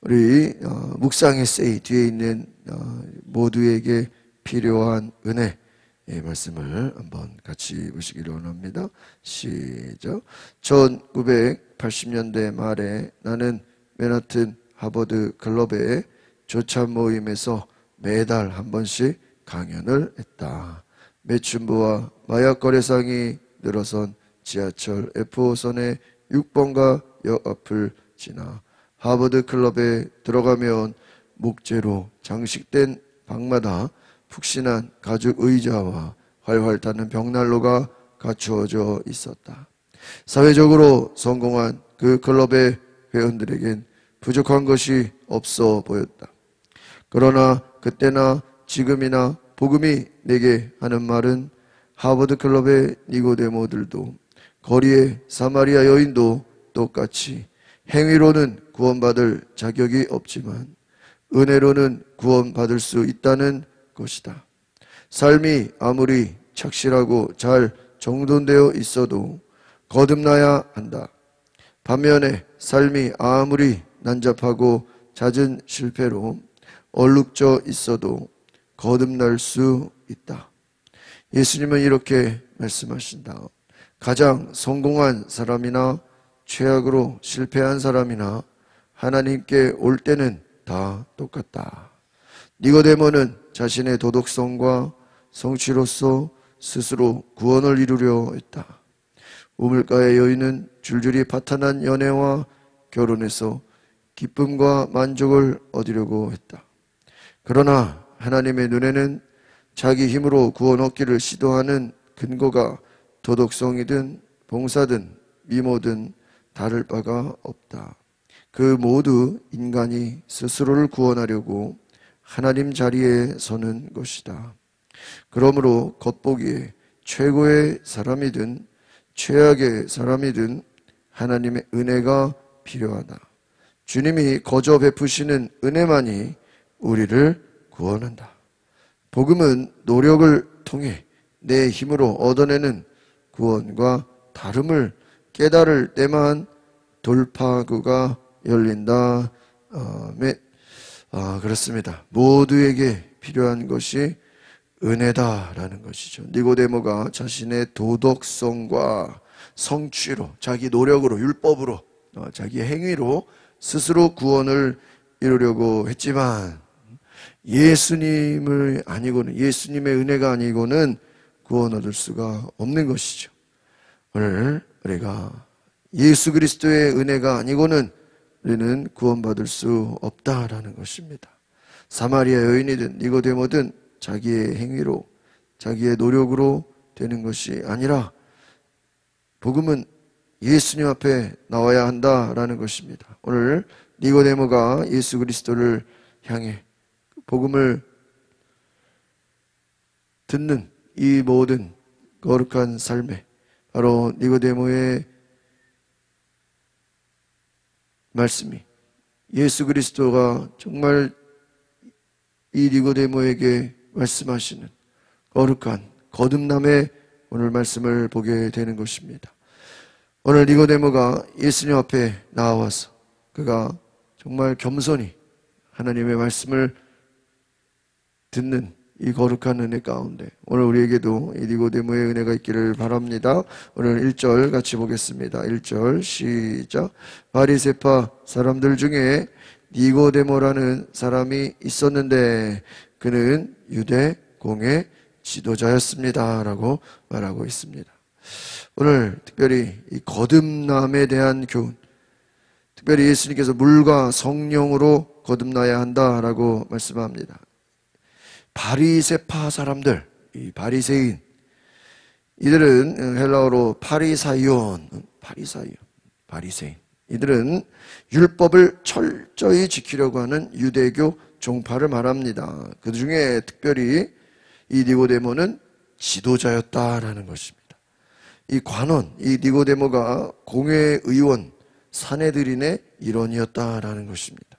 우리 묵상 에세이 뒤에 있는 모두에게 필요한 은혜 말씀을 한번 같이 보시기를 원합니다. 시작. 1980년대 말에 나는 맨하튼 하버드 클럽의 조찬 모임에서 매달 한 번씩 강연을 했다. 매춘부와 마약 거래상이 늘어선 지하철 F5선의 6번가 역 앞을 지나 하버드 클럽에 들어가면 목재로 장식된 방마다 푹신한 가죽 의자와 활활 타는 벽난로가 갖추어져 있었다. 사회적으로 성공한 그 클럽의 회원들에겐 부족한 것이 없어 보였다. 그러나 그때나 지금이나 복음이 내게 하는 말은 하버드 클럽의 니고데모들도 거리의 사마리아 여인도 똑같이 행위로는 구원받을 자격이 없지만 은혜로는 구원받을 수 있다는 것이다. 삶이 아무리 착실하고 잘 정돈되어 있어도 거듭나야 한다. 반면에 삶이 아무리 난잡하고 잦은 실패로 얼룩져 있어도 거듭날 수 있다. 예수님은 이렇게 말씀하신다. 가장 성공한 사람이나 최악으로 실패한 사람이나 하나님께 올 때는 다 똑같다. 니고데모는 자신의 도덕성과 성취로서 스스로 구원을 이루려 했다. 우물가의 여인은 줄줄이 파탄한 연애와 결혼해서 기쁨과 만족을 얻으려고 했다. 그러나 하나님의 눈에는 자기 힘으로 구원 얻기를 시도하는 근거가 도덕성이든 봉사든 미모든 다를 바가 없다. 그 모두 인간이 스스로를 구원하려고 하나님 자리에 서는 것이다. 그러므로 겉보기에 최고의 사람이든 최악의 사람이든 하나님의 은혜가 필요하다. 주님이 거저 베푸시는 은혜만이 우리를 구원한다. 복음은 노력을 통해 내 힘으로 얻어내는 구원과 다름을 깨달을 때만 돌파구가 열린다. 그렇습니다. 모두에게 필요한 것이 은혜다라는 것이죠. 니고데모가 자신의 도덕성과 성취로, 자기 노력으로, 율법으로, 자기 행위로 스스로 구원을 이루려고 했지만 예수님을 아니고는, 예수님의 은혜가 아니고는 구원 얻을 수가 없는 것이죠. 오늘 우리가 예수 그리스도의 은혜가 아니고는 우리는 구원받을 수 없다라는 것입니다. 사마리아 여인이든 니고데모든 자기의 행위로, 자기의 노력으로 되는 것이 아니라 복음은 예수님 앞에 나와야 한다라는 것입니다. 오늘 니고데모가 예수 그리스도를 향해 복음을 듣는 이 모든 거룩한 삶에 바로 니고데모의 말씀이, 예수 그리스도가 정말 이 니고데모에게 말씀하시는 거룩한 거듭남의 오늘 말씀을 보게 되는 것입니다. 오늘 니고데모가 예수님 앞에 나와서 그가 정말 겸손히 하나님의 말씀을 듣는 이 거룩한 은혜 가운데 오늘 우리에게도 이 니고데모의 은혜가 있기를 바랍니다. 오늘 1절 같이 보겠습니다. 1절 시작. 바리새파 사람들 중에 니고데모라는 사람이 있었는데 그는 유대 공회 지도자였습니다 라고 말하고 있습니다. 오늘 특별히 이 거듭남에 대한 교훈, 특별히 예수님께서 물과 성령으로 거듭나야 한다라고 말씀합니다. 바리새파 사람들, 이 바리새인, 이들은 헬라어로 바리새인, 이들은 율법을 철저히 지키려고 하는 유대교 종파를 말합니다. 그 중에 특별히 이 니고데모는 지도자였다라는 것입니다. 이 관원, 이 니고데모가 공회의원, 사내들인의 일원이었다라는 것입니다.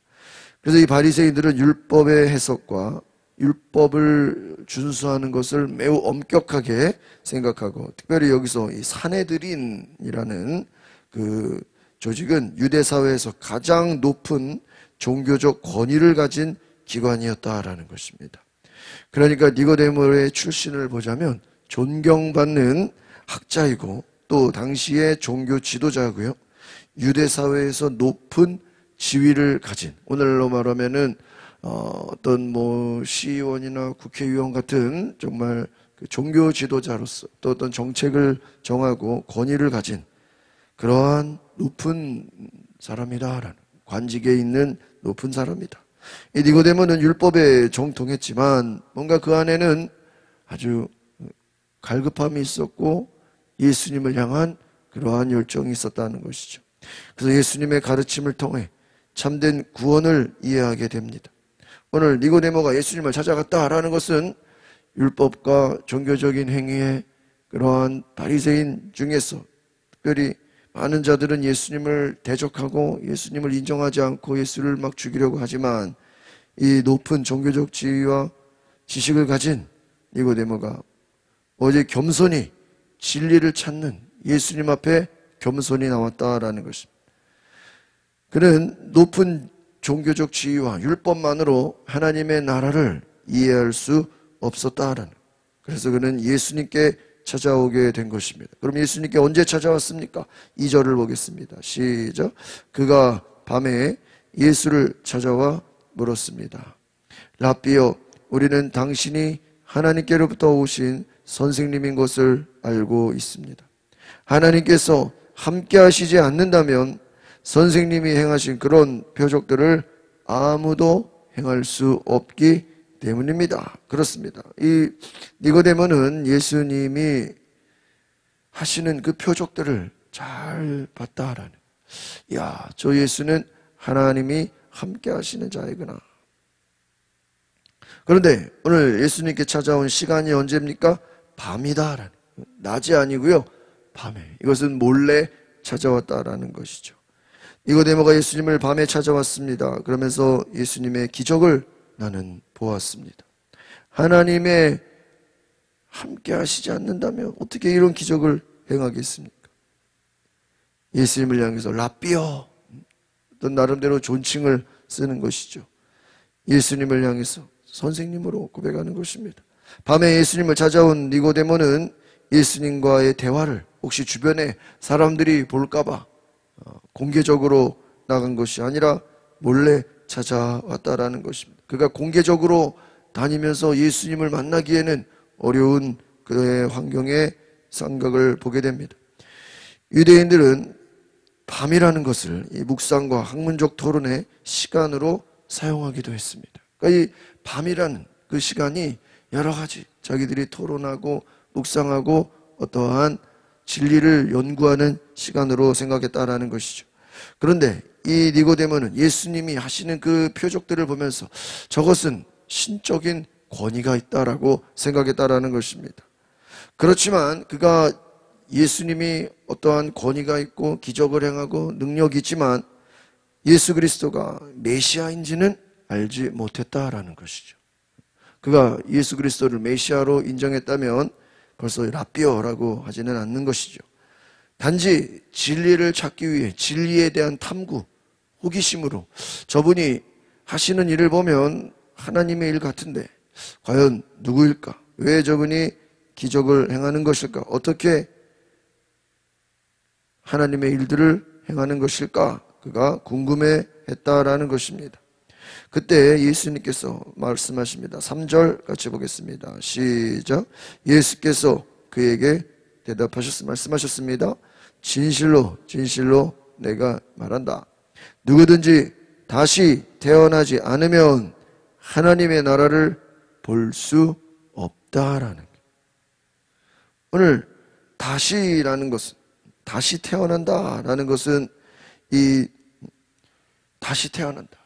그래서 이 바리새인들은 율법의 해석과 율법을 준수하는 것을 매우 엄격하게 생각하고, 특별히 여기서 이 사내들인이라는 그 조직은 유대 사회에서 가장 높은 종교적 권위를 가진 기관이었다라는 것입니다. 그러니까 니고데모의 출신을 보자면 존경받는 학자이고 또 당시의 종교 지도자고요. 유대 사회에서 높은 지위를 가진, 오늘로 말하면은 어떤 뭐 시의원이나 국회의원 같은 정말 그 종교 지도자로서 또 어떤 정책을 정하고 권위를 가진 그러한 높은 사람이다라는, 관직에 있는 높은 사람이다. 이 니고데모는 율법에 정통했지만 뭔가 그 안에는 아주 갈급함이 있었고 예수님을 향한 그러한 열정이 있었다는 것이죠. 그래서 예수님의 가르침을 통해 참된 구원을 이해하게 됩니다. 오늘 니고데모가 예수님을 찾아갔다라는 것은 율법과 종교적인 행위에 그러한 바리새인 중에서 특별히 많은 자들은 예수님을 대적하고 예수님을 인정하지 않고 예수를 막 죽이려고 하지만 이 높은 종교적 지위와 지식을 가진 니고데모가 오직 겸손히 진리를 찾는 예수님 앞에 겸손히 나왔다라는 것입니다. 그는 높은 종교적 지위와 율법만으로 하나님의 나라를 이해할 수 없었다라는, 그래서 그는 예수님께 찾아오게 된 것입니다. 그럼 예수님께 언제 찾아왔습니까? 2절을 보겠습니다. 시작. 그가 밤에 예수를 찾아와 물었습니다. 라삐여, 우리는 당신이 하나님께로부터 오신 선생님인 것을 알고 있습니다. 하나님께서 함께 하시지 않는다면 선생님이 행하신 그런 표적들을 아무도 행할 수 없기 때문입니다. 그렇습니다. 이 니고데모는 예수님이 하시는 그 표적들을 잘 봤다라는, 야, 저 예수는 하나님이 함께 하시는 자이구나. 그런데 오늘 예수님께 찾아온 시간이 언제입니까? 밤이다라는, 낮이 아니고요, 밤에. 이것은 몰래 찾아왔다라는 것이죠. 니고데모가 예수님을 밤에 찾아왔습니다. 그러면서 예수님의 기적을 나는 보았습니다. 하나님의 함께 하시지 않는다면 어떻게 이런 기적을 행하겠습니까? 예수님을 향해서 라삐여, 어떤 나름대로 존칭을 쓰는 것이죠. 예수님을 향해서 선생님으로 고백하는 것입니다. 밤에 예수님을 찾아온 니고데모는 예수님과의 대화를 혹시 주변에 사람들이 볼까봐 공개적으로 나간 것이 아니라 몰래 찾아왔다라는 것입니다. 그가 공개적으로 다니면서 예수님을 만나기에는 어려운 그의 환경의 생각을 보게 됩니다. 유대인들은 밤이라는 것을 이 묵상과 학문적 토론의 시간으로 사용하기도 했습니다. 그러니까 이 밤이라는 그 시간이 여러 가지 자기들이 토론하고 묵상하고 어떠한 진리를 연구하는 시간으로 생각했다라는 것이죠. 그런데 이 니고데모는 예수님이 하시는 그 표적들을 보면서 저것은 신적인 권위가 있다라고 생각했다라는 것입니다. 그렇지만 그가 예수님이 어떠한 권위가 있고 기적을 행하고 능력이 있지만 예수 그리스도가 메시아인지는 알지 못했다라는 것이죠. 그가 예수 그리스도를 메시아로 인정했다면 벌써 라삐어라고 하지는 않는 것이죠. 단지 진리를 찾기 위해 진리에 대한 탐구, 호기심으로 저분이 하시는 일을 보면 하나님의 일 같은데 과연 누구일까? 왜 저분이 기적을 행하는 것일까? 어떻게 하나님의 일들을 행하는 것일까? 그가 궁금해했다라는 것입니다. 그때 예수님께서 말씀하십니다. 3절 같이 보겠습니다. 시작. 예수께서 그에게 말씀하셨습니다. 진실로 진실로 내가 말한다. 누구든지 다시 태어나지 않으면 하나님의 나라를 볼 수 없다라는 게. 오늘 다시라는 것은, 다시 태어난다라는 것은 이 다시 태어난다.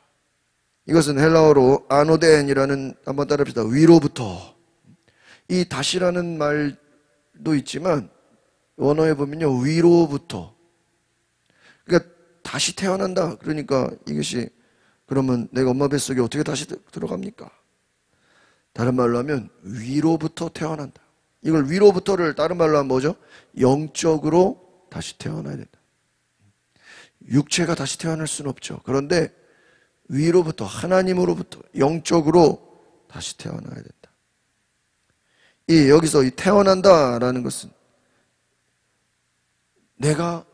이것은 헬라어로 아노덴이라는, 한번 따라합시다. 위로부터. 이 다시라는 말도 있지만 원어에 보면요, 위로부터. 그러니까 다시 태어난다. 그러니까 이것이, 그러면 내가 엄마 뱃속에 어떻게 다시 들어갑니까? 다른 말로 하면 위로부터 태어난다. 이걸 위로부터를 다른 말로 하면 뭐죠? 영적으로 다시 태어나야 된다. 육체가 다시 태어날 수는 없죠. 그런데 위로부터, 하나님으로부터 영적으로 다시 태어나야 된다. 여기서 이 태어난다라는 것은 내가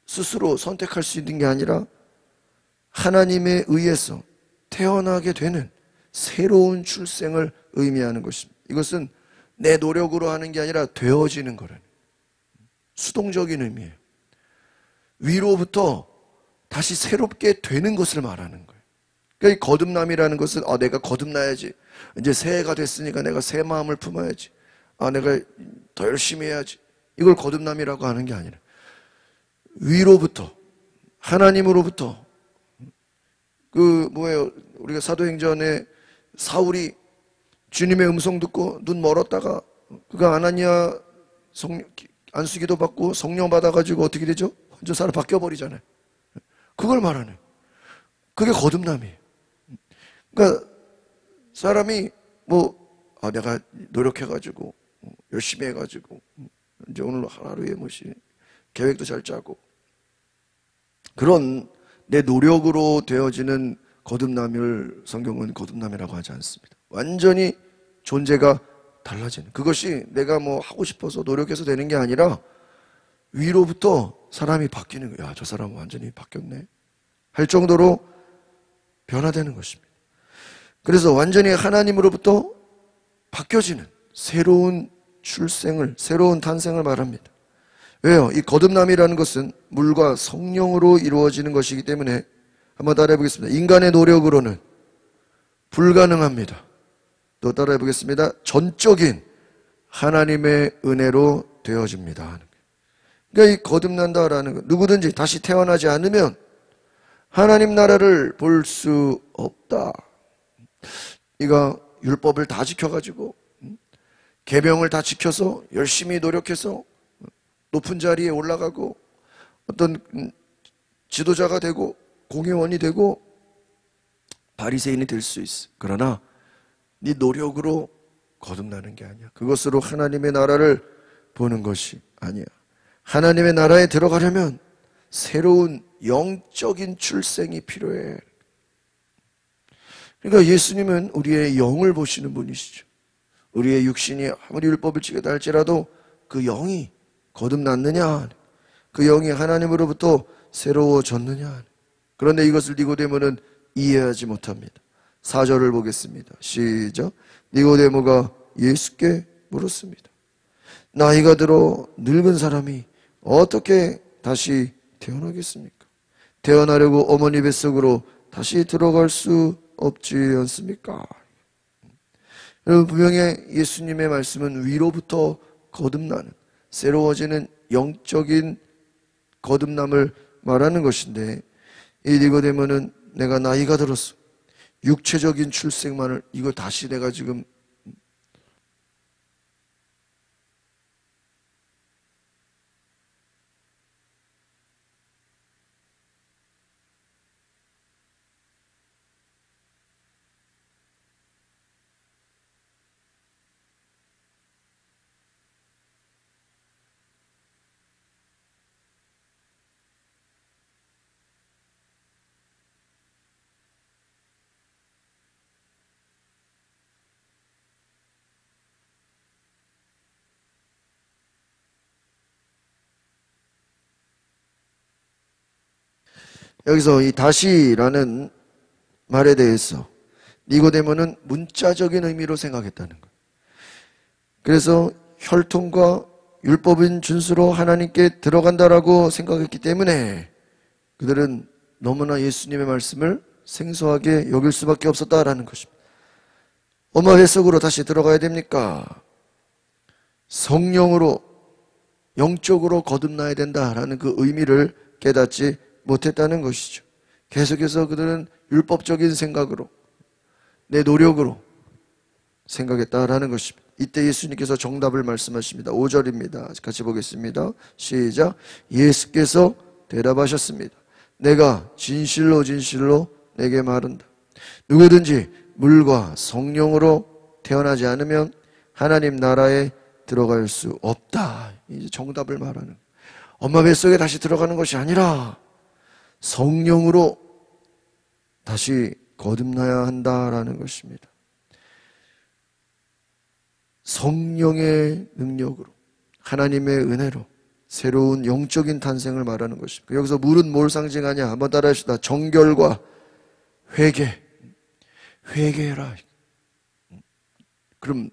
스스로 선택할 수 있는 게 아니라 하나님에 의해서 태어나게 되는 새로운 출생을 의미하는 것입니다. 이것은 내 노력으로 하는 게 아니라 되어지는 거라는 수동적인 의미예요. 위로부터 다시 새롭게 되는 것을 말하는 거예요. 그러니까 이 거듭남이라는 것은 내가 거듭나야지. 이제 새해가 됐으니까 내가 새 마음을 품어야지. 내가 더 열심히 해야지. 이걸 거듭남이라고 하는 게 아니라 위로부터, 하나님으로부터, 우리가 사도행전에 사울이 주님의 음성 듣고 눈 멀었다가 그가 아나니아 안수기도 받고 성령 받아가지고 어떻게 되죠? 혼자 살아 바뀌어버리잖아요. 그걸 말하네. 그게 거듭남이에요. 그러니까 사람이 내가 노력해가지고 열심히 해가지고 이제 오늘 하루에 계획도 잘 짜고 그런 내 노력으로 되어지는 거듭남을 성경은 거듭남이라고 하지 않습니다. 완전히 존재가 달라지는, 그것이 내가 하고 싶어서 노력해서 되는 게 아니라 위로부터 사람이 바뀌는 거야. 저 사람은 완전히 바뀌었네 할 정도로 변화되는 것입니다. 그래서 완전히 하나님으로부터 바뀌어지는 새로운 출생을, 새로운 탄생을 말합니다. 왜요? 이 거듭남이라는 것은 물과 성령으로 이루어지는 것이기 때문에 한번 따라해 보겠습니다. 인간의 노력으로는 불가능합니다. 또 따라해 보겠습니다. 전적인 하나님의 은혜로 되어집니다. 그러니까 이 거듭난다라는 것, 누구든지 다시 태어나지 않으면 하나님 나라를 볼 수 없다. 이가 율법을 다 지켜가지고 계명을 다 지켜서 열심히 노력해서 높은 자리에 올라가고 어떤 지도자가 되고 공회원이 되고 바리새인이 될 수 있어. 그러나 네 노력으로 거듭나는 게 아니야. 그것으로 하나님의 나라를 보는 것이 아니야. 하나님의 나라에 들어가려면 새로운 영적인 출생이 필요해. 그러니까 예수님은 우리의 영을 보시는 분이시죠. 우리의 육신이 아무리 율법을 지켰다 할지라도 그 영이 거듭났느냐, 그 영이 하나님으로부터 새로워졌느냐. 그런데 이것을 니고데모는 이해하지 못합니다. 4절을 보겠습니다. 시작. 니고데모가 예수께 물었습니다. 나이가 들어 늙은 사람이 어떻게 다시 태어나겠습니까? 태어나려고 어머니 뱃속으로 다시 들어갈 수 없지 않습니까? 여러분, 분명히 예수님의 말씀은 위로부터 거듭나는, 새로워지는 영적인 거듭남을 말하는 것인데, 이 니고데모는 내가 나이가 들었어, 육체적인 출생만을, 이걸 다시 내가 지금 여기서 이 다시라는 말에 대해서 니고데모는 문자적인 의미로 생각했다는 거예요. 그래서 혈통과 율법인 준수로 하나님께 들어간다라고 생각했기 때문에 그들은 너무나 예수님의 말씀을 생소하게 여길 수밖에 없었다라는 것입니다. 엄마 뱃속으로 다시 들어가야 됩니까? 성령으로, 영적으로 거듭나야 된다라는 그 의미를 깨닫지 못했다는 것이죠. 계속해서 그들은 율법적인 생각으로, 내 노력으로 생각했다라는 것입니다. 이때 예수님께서 정답을 말씀하십니다. 5절입니다. 같이 보겠습니다. 시작. 예수께서 대답하셨습니다. 내가 진실로 진실로 내게 말한다. 누구든지 물과 성령으로 태어나지 않으면 하나님 나라에 들어갈 수 없다. 이제 정답을 말하는, 엄마 뱃속에 다시 들어가는 것이 아니라 성령으로 다시 거듭나야 한다라는 것입니다. 성령의 능력으로, 하나님의 은혜로 새로운 영적인 탄생을 말하는 것입니다. 여기서 물은 뭘 상징하냐? 한번 따라 합시다. 정결과 회개. 회개해라. 그럼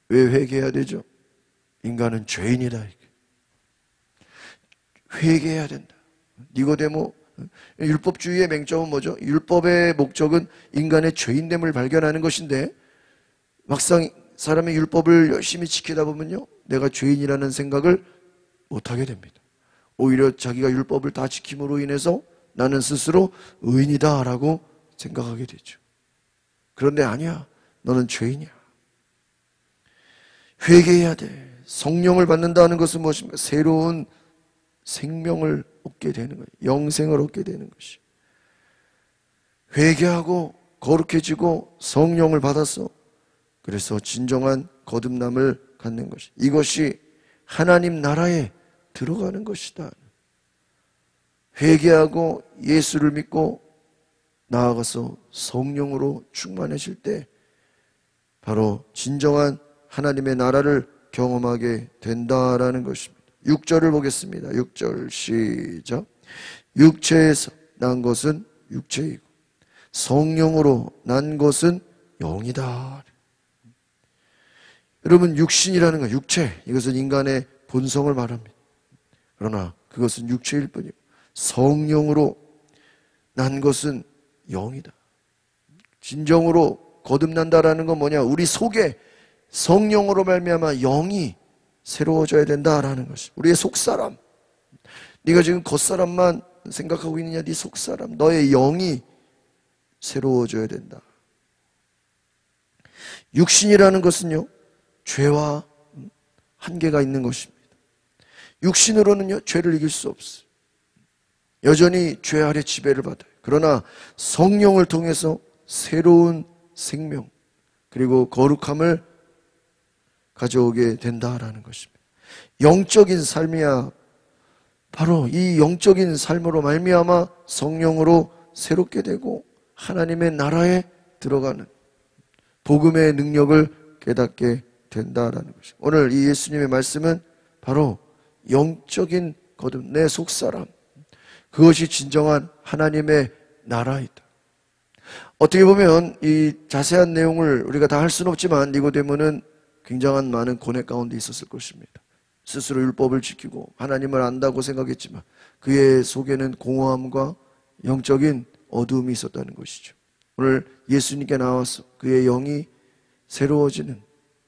왜 회개해야 되죠? 인간은 죄인이다. 회개해야 된다. 니고데모, 율법주의의 맹점은 뭐죠? 율법의 목적은 인간의 죄인됨을 발견하는 것인데 막상 사람의 율법을 열심히 지키다 보면요, 내가 죄인이라는 생각을 못하게 됩니다. 오히려 자기가 율법을 다 지킴으로 인해서 나는 스스로 의인이다 라고 생각하게 되죠. 그런데 아니야, 너는 죄인이야. 회개해야 돼. 성령을 받는다는 것은 무엇입니까? 새로운 생명을 얻게 되는 거예요. 영생을 얻게 되는 것이. 회개하고 거룩해지고 성령을 받았어. 그래서 진정한 거듭남을 갖는 것이, 이것이 하나님 나라에 들어가는 것이다. 회개하고 예수를 믿고 나아가서 성령으로 충만해질 때 바로 진정한 하나님의 나라를 경험하게 된다라는 것입니다. 6절을 보겠습니다. 6절 시작. 육체에서 난 것은 육체이고 성령으로 난 것은 영이다. 여러분, 육신이라는 건 육체, 이것은 인간의 본성을 말합니다. 그러나 그것은 육체일 뿐이고 성령으로 난 것은 영이다. 진정으로 거듭난다라는 건 뭐냐? 우리 속에 성령으로 말미암아 영이 새로워져야 된다라는 것이. 우리의 속사람, 네가 지금 겉사람만 생각하고 있느냐? 네 속사람, 너의 영이 새로워져야 된다. 육신이라는 것은요, 죄와 한계가 있는 것입니다. 육신으로는요, 죄를 이길 수 없어요. 여전히 죄 아래 지배를 받아요. 그러나 성령을 통해서 새로운 생명 그리고 거룩함을 가져오게 된다라는 것입니다. 영적인 삶이야. 바로 이 영적인 삶으로 말미암아 성령으로 새롭게 되고 하나님의 나라에 들어가는 복음의 능력을 깨닫게 된다라는 것입니다. 오늘 이 예수님의 말씀은 바로 영적인 거듭, 내 속사람, 그것이 진정한 하나님의 나라이다. 어떻게 보면 이 자세한 내용을 우리가 다 할 수는 없지만 니고데모는 굉장한 많은 고뇌 가운데 있었을 것입니다. 스스로 율법을 지키고 하나님을 안다고 생각했지만 그의 속에는 공허함과 영적인 어두움이 있었다는 것이죠. 오늘 예수님께 나와서 그의 영이 새로워지는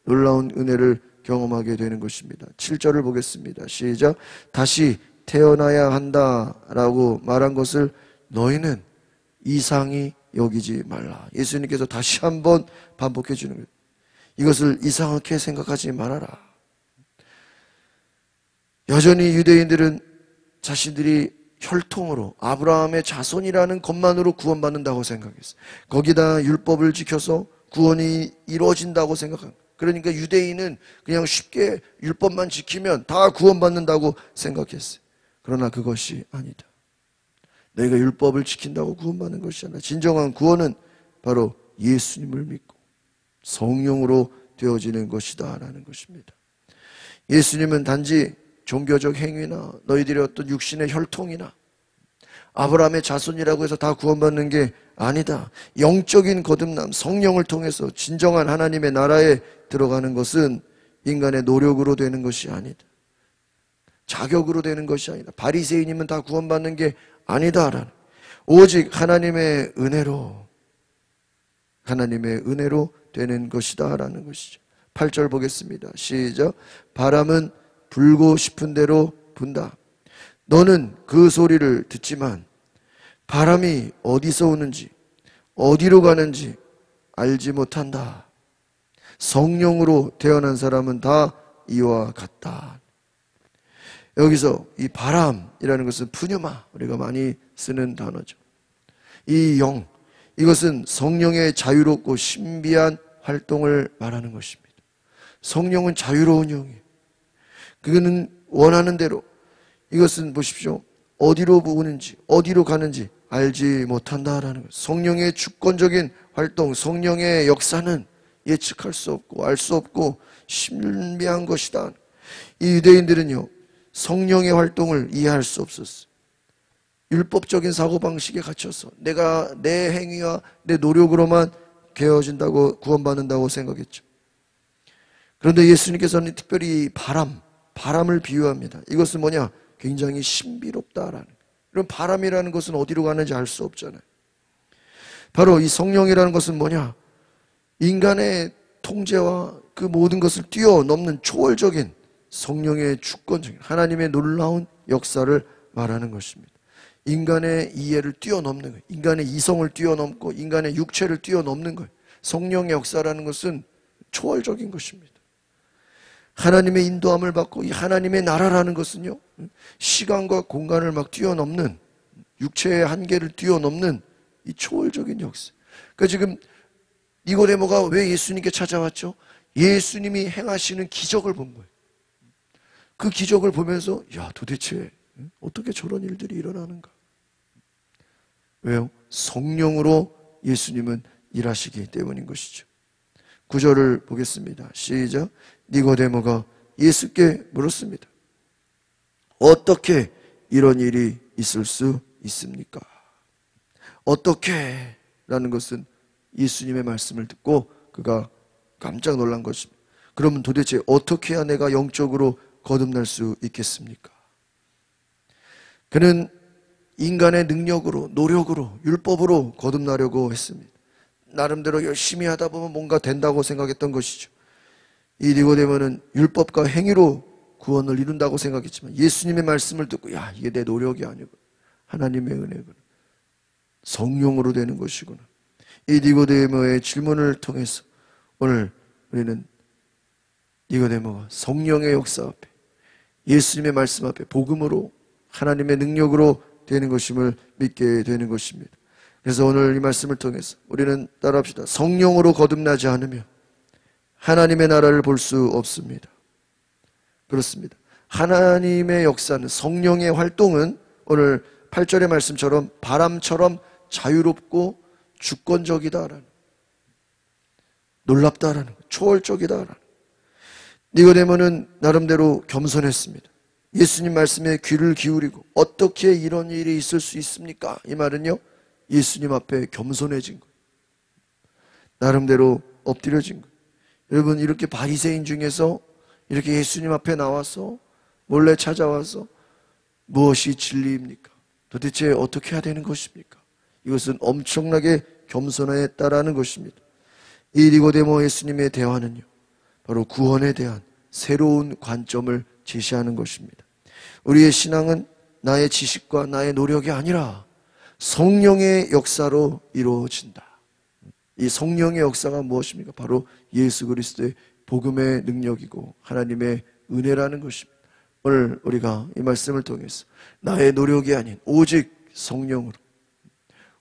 놀라운 은혜를 경험하게 되는 것입니다. 7절을 보겠습니다. 시작. 다시 태어나야 한다라고 말한 것을 너희는 이상히 여기지 말라. 예수님께서 다시 한번 반복해 주는 거예요. 이것을 이상하게 생각하지 말아라. 여전히 유대인들은 자신들이 혈통으로 아브라함의 자손이라는 것만으로 구원받는다고 생각했어요. 거기다 율법을 지켜서 구원이 이루어진다고 생각합니다. 그러니까 유대인은 그냥 쉽게 율법만 지키면 다 구원받는다고 생각했어요. 그러나 그것이 아니다. 너희가 율법을 지킨다고 구원받는 것이 아니라 진정한 구원은 바로 예수님을 믿고 성령으로 되어지는 것이다 라는 것입니다. 예수님은 단지 종교적 행위나 너희들의 어떤 육신의 혈통이나 아브라함의 자손이라고 해서 다 구원받는 게 아니다. 영적인 거듭남, 성령을 통해서 진정한 하나님의 나라에 들어가는 것은 인간의 노력으로 되는 것이 아니다. 자격으로 되는 것이 아니다. 바리새인이면 다 구원받는 게 아니다. 오직 하나님의 은혜로 되는 것이다 라는 것이죠. 8절 보겠습니다. 시작. 바람은 불고 싶은 대로 분다. 너는 그 소리를 듣지만 바람이 어디서 오는지 어디로 가는지 알지 못한다. 성령으로 태어난 사람은 다 이와 같다. 여기서 이 바람이라는 것은 푸뉴마, 우리가 많이 쓰는 단어죠. 이 영, 이것은 성령의 자유롭고 신비한 활동을 말하는 것입니다. 성령은 자유로운 영이에요. 그는 원하는 대로, 이것은 보십시오. 어디로 부는지 어디로 가는지 알지 못한다라는 것. 성령의 주권적인 활동, 성령의 역사는 예측할 수 없고 알 수 없고 신비한 것이다. 이 유대인들은요, 성령의 활동을 이해할 수 없었어요. 율법적인 사고방식에 갇혀서 내가 내 행위와 내 노력으로만 개어진다고, 구원받는다고 생각했죠. 그런데 예수님께서는 특별히 바람을 비유합니다. 이것은 뭐냐? 굉장히 신비롭다라는. 이런 바람이라는 것은 어디로 가는지 알 수 없잖아요. 바로 이 성령이라는 것은 뭐냐? 인간의 통제와 그 모든 것을 뛰어넘는 초월적인 성령의 주권적인 하나님의 놀라운 역사를 말하는 것입니다. 인간의 이해를 뛰어넘는 거예요. 인간의 이성을 뛰어넘고 인간의 육체를 뛰어넘는 거예요. 성령의 역사라는 것은 초월적인 것입니다. 하나님의 인도함을 받고 이 하나님의 나라라는 것은요, 시간과 공간을 막 뛰어넘는, 육체의 한계를 뛰어넘는 이 초월적인 역사. 그러니까 지금 니고데모가 왜 예수님께 찾아왔죠? 예수님이 행하시는 기적을 본 거예요. 그 기적을 보면서 야, 도대체 어떻게 저런 일들이 일어나는가? 왜요? 성령으로 예수님은 일하시기 때문인 것이죠. 9절을 보겠습니다. 시작. 니고데모가 예수께 물었습니다. 어떻게 이런 일이 있을 수 있습니까? 어떻게? 라는 것은 예수님의 말씀을 듣고 그가 깜짝 놀란 것입니다. 그러면 도대체 어떻게 해야 내가 영적으로 거듭날 수 있겠습니까? 그는 인간의 능력으로, 노력으로, 율법으로 거듭나려고 했습니다. 나름대로 열심히 하다 보면 뭔가 된다고 생각했던 것이죠. 이 니고데모는 율법과 행위로 구원을 이룬다고 생각했지만 예수님의 말씀을 듣고 야, 이게 내 노력이 아니고 하나님의 은혜구나. 성령으로 되는 것이구나. 이 니고데모의 질문을 통해서 오늘 우리는 니고데모가 성령의 역사 앞에, 예수님의 말씀 앞에 복음으로 하나님의 능력으로 되는 것임을 믿게 되는 것입니다. 그래서 오늘 이 말씀을 통해서 우리는 따라합시다. 성령으로 거듭나지 않으면 하나님의 나라를 볼 수 없습니다. 그렇습니다. 하나님의 역사는, 성령의 활동은 오늘 8절의 말씀처럼 바람처럼 자유롭고 주권적이다라는, 놀랍다라는, 초월적이다라는. 니고데모는 나름대로 겸손했습니다. 예수님 말씀에 귀를 기울이고 어떻게 이런 일이 있을 수 있습니까? 이 말은요, 예수님 앞에 겸손해진 거예요. 나름대로 엎드려진 거예요. 여러분, 이렇게 바리새인 중에서 이렇게 예수님 앞에 나와서 몰래 찾아와서 무엇이 진리입니까? 도대체 어떻게 해야 되는 것입니까? 이것은 엄청나게 겸손했다라는 것입니다. 이 니고데모 예수님의 대화는요, 바로 구원에 대한 새로운 관점을 제시하는 것입니다. 우리의 신앙은 나의 지식과 나의 노력이 아니라 성령의 역사로 이루어진다. 이 성령의 역사가 무엇입니까? 바로 예수 그리스도의 복음의 능력이고 하나님의 은혜라는 것입니다. 오늘 우리가 이 말씀을 통해서 나의 노력이 아닌 오직 성령으로,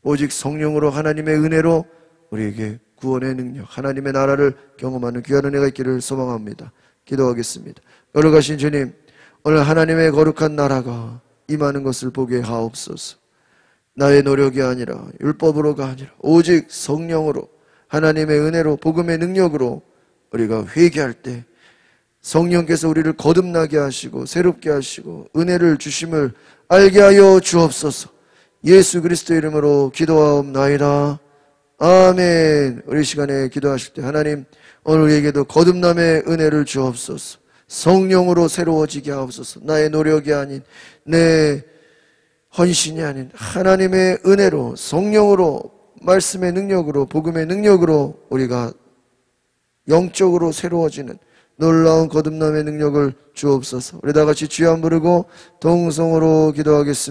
오직 성령으로 하나님의 은혜로 우리에게 구원의 능력, 하나님의 나라를 경험하는 귀한 은혜가 있기를 소망합니다. 기도하겠습니다. 거룩하신 주님, 오늘 하나님의 거룩한 나라가 임하는 것을 보게 하옵소서. 나의 노력이 아니라 율법으로가 아니라 오직 성령으로, 하나님의 은혜로, 복음의 능력으로 우리가 회개할 때 성령께서 우리를 거듭나게 하시고 새롭게 하시고 은혜를 주심을 알게 하여 주옵소서. 예수 그리스도 이름으로 기도하옵나이다. 아멘. 우리 시간에 기도하실 때 하나님, 오늘 우리에게도 거듭남의 은혜를 주옵소서. 성령으로 새로워지게 하옵소서. 나의 노력이 아닌, 내 헌신이 아닌 하나님의 은혜로, 성령으로, 말씀의 능력으로, 복음의 능력으로 우리가 영적으로 새로워지는 놀라운 거듭남의 능력을 주옵소서. 우리 다 같이 주여 부르고 동성으로 기도하겠습니다.